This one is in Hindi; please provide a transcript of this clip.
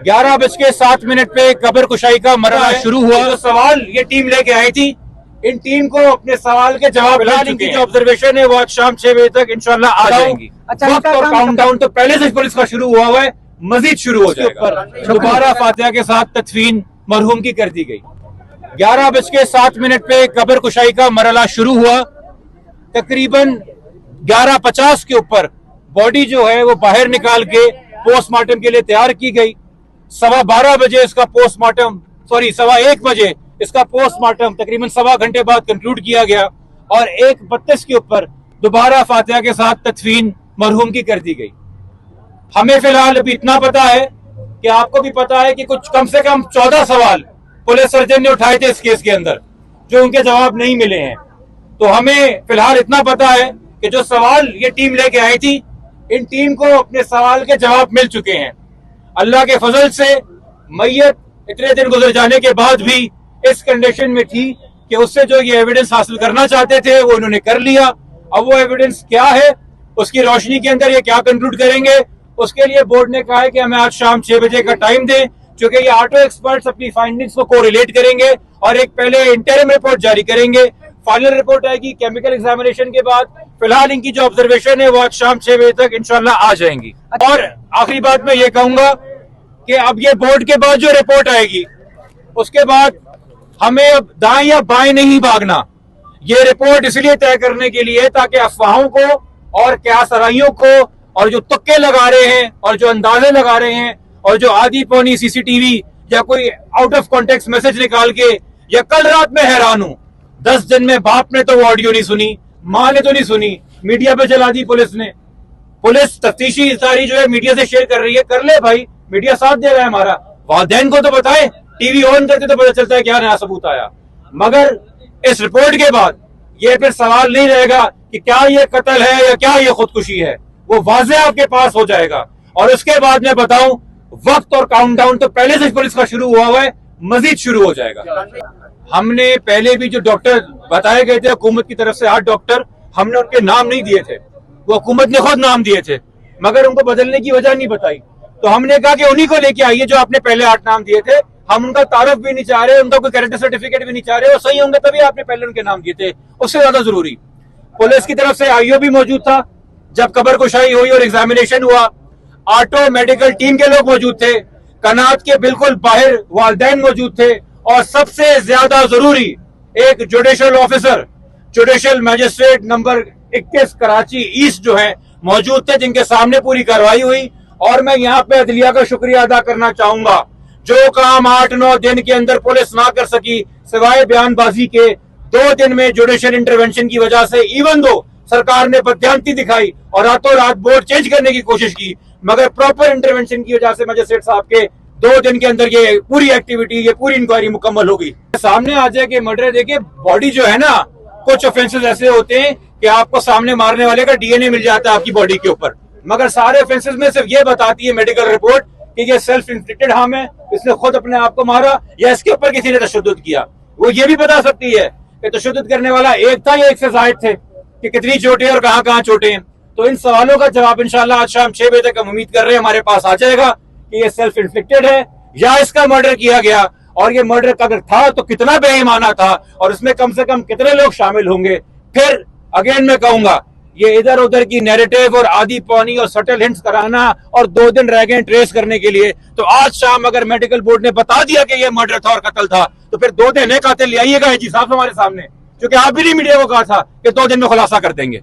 11:07 पे कब्र कुशाई का मरहला शुरू हुआ। तो सवाल ये टीम लेके आई थी, इन टीम को अपने सवाल के जवाब फिलहाल इनकी जो ऑब्जर्वेशन है वो आज शाम 6 बजे तक इंशाल्लाह आ जाएंगी। वक्त और काउंटडाउन तो पहले से पुलिस का शुरू हुआ है, मजीद शुरू हो जाएगा। दोबारा फातिहा के साथ तदफीन मरहूम की कर दी गई। 11:07 पे कब्र कुशाई का मरहला शुरू हुआ। तकरीबन 11:50 के ऊपर बॉडी जो है वो बाहर निकाल के पोस्टमार्टम के लिए तैयार की गई। 12:15 बजे इसका पोस्टमार्टम 1:15 बजे इसका पोस्टमार्टम तकरीबन 1.25 घंटे बाद कंक्लूड किया गया और 1:32 के ऊपर दोबारा फातिहा के साथ तदफीन मरहूम की कर दी गई। हमें फिलहाल अभी इतना पता है कि आपको भी पता है कि कुछ कम से कम 14 सवाल पुलिस सर्जन ने उठाए थे इस केस के अंदर, जो उनके जवाब नहीं मिले हैं। तो हमें फिलहाल इतना पता है कि जो सवाल ये टीम लेके आई थी, इन टीम को अपने सवाल के जवाब मिल चुके हैं। अल्लाह के फजल से मैयत इतने दिन गुजर जाने के बाद भी इस कंडीशन में थी कि उससे जो ये एविडेंस हासिल करना चाहते थे वो इन्होंने कर लिया। अब वो एविडेंस क्या है, उसकी रोशनी के अंदर ये क्या कंक्लूड करेंगे, उसके लिए बोर्ड ने कहा है कि हमें आज शाम 6 बजे का टाइम दें, क्योंकि ये ऑटो एक्सपर्ट्स अपनी फाइंडिंग्स को कोरिलेट करेंगे और एक पहले इंटरिम रिपोर्ट जारी करेंगे। फाइनल रिपोर्ट आएगी केमिकल एग्जामिनेशन के बाद। फिलहाल इनकी जो ऑब्जर्वेशन है वो आज शाम 6 बजे तक इंशाल्लाह आ जाएंगी। और आखिरी बात मैं ये कहूंगा कि अब ये बोर्ड के बाद जो रिपोर्ट आएगी उसके बाद हमें अब दाएं या बाएं नहीं भागना। ये रिपोर्ट इसलिए तय करने के लिए ताकि अफवाहों को और क्यासराइयों को और जो तुक्के लगा रहे हैं और जो अंदाजे लगा रहे हैं और जो आधी पौनी सीसीटीवी या कोई आउट ऑफ कॉन्टेक्स्ट मैसेज निकाल के, या कल रात में हैरान हूं 10 दिन में बाप ने तो वो ऑडियो नहीं सुनी, मां ने तो नहीं सुनी, मीडिया पे चला दी पुलिस ने। पुलिस तफ्तीशी सारी जो है मीडिया से शेयर कर रही है, कर ले भाई, मीडिया साथ दे रहा है हमारा। वालिदैन को तो बताएं, टीवी ऑन करते तो पता चलता है क्या नया सबूत आया। मगर इस रिपोर्ट के बाद ये फिर सवाल नहीं रहेगा कि क्या ये कत्ल है या क्या ये खुदकुशी है, वो वाज़ेह आपके पास हो जाएगा। और उसके बाद मैं बताऊं, वक्त और काउंटडाउन तो पहले से पुलिस का शुरू हुआ है, मजीद शुरू हो जाएगा। हमने पहले भी जो डॉक्टर बताए गए थे हुकूमत की तरफ से 8 डॉक्टर, हमने उनके नाम नहीं दिए थे, वो हुकूमत ने खुद नाम दिए थे, मगर उनको बदलने की वजह नहीं बताई। तो हमने कहा कि उन्हीं को लेके आइए जो आपने पहले 8 नाम दिए थे। हम उनका तारुफ भी नहीं चाह रहे, उनका कोई कैरेक्टर सर्टिफिकेट भी नहीं चाह रहे, वो सही होंगे तभी आपने पहले उनके नाम दिए थे। उससे ज्यादा जरूरी पुलिस की तरफ से आईओ भी मौजूद था जब कब्र कुशाई हुई और एग्जामिनेशन हुआ। ऑटो मेडिकल टीम के लोग मौजूद थे, कनात के बिल्कुल बाहर वालिदैन मौजूद थे, और सबसे ज्यादा जरूरी एक judicial officer, judicial magistrate number 21 Karachi east जो है मौजूद थे, जिनके सामने पूरी कार्रवाई हुई। और मैं यहाँ पे अदलिया का शुक्रिया अदा करना चाहूंगा, जो काम 8-9 दिन के अंदर पुलिस ना कर सकी सिवाय बयानबाजी के, 2 दिन में जुडिशियल इंटरवेंशन की वजह से, इवन दो सरकार ने बदयांती दिखाई और रातों रात बोर्ड चेंज करने की कोशिश की, मगर प्रॉपर इंटरवेंशन की वजह से मजिस्ट्रेट साहब के 2 दिन के अंदर ये पूरी एक्टिविटी, ये पूरी इंक्वायरी मुकम्मल हो गई। सामने आ जाए कि मर्डर, देखिए बॉडी जो है ना, कुछ ऑफेंसेस ऐसे होते हैं कि आपको सामने मारने वाले का डीएनए मिल जाता है आपकी बॉडी के ऊपर, मगर सारे ऑफेंसेस में सिर्फ ये बताती है मेडिकल रिपोर्ट कि ये सेल्फ इन्फ्लिक्टेड हार्म है, इसने खुद अपने आप को मारा या इसके ऊपर किसी ने तशद्दुद किया। वो ये भी बता सकती है कि तशद्दुद करने वाला एक था या एक से जायद थे, कि कितनी चोटें और कहां कहां चोटें हैं। तो इन सवालों का जवाब इंशाल्लाह आज शाम 6 बजे तक हम उम्मीद कर रहे हैं हमारे पास आ जाएगा कि ये सेल्फ इन्फ्लिक्टेड है या इसका मर्डर किया गया, और ये मर्डर अगर था तो कितना बेईमाना था और इसमें कम से कम कितने लोग शामिल होंगे। फिर अगेन मैं कहूंगा, ये इधर उधर की नैरेटिव और आधी पौनी और सटल हिंट्स कराना और 2 दिन रह गए ट्रेस करने के लिए, तो आज शाम अगर मेडिकल बोर्ड ने बता दिया कि ये मर्डर था और कत्ल था, तो फिर 2 दिन कातिल ले आइएगा जी साहब हमारे सामने, क्योंकि आप भी नहीं मीडिया को कहा था कि 2 दिन में खुलासा कर देंगे।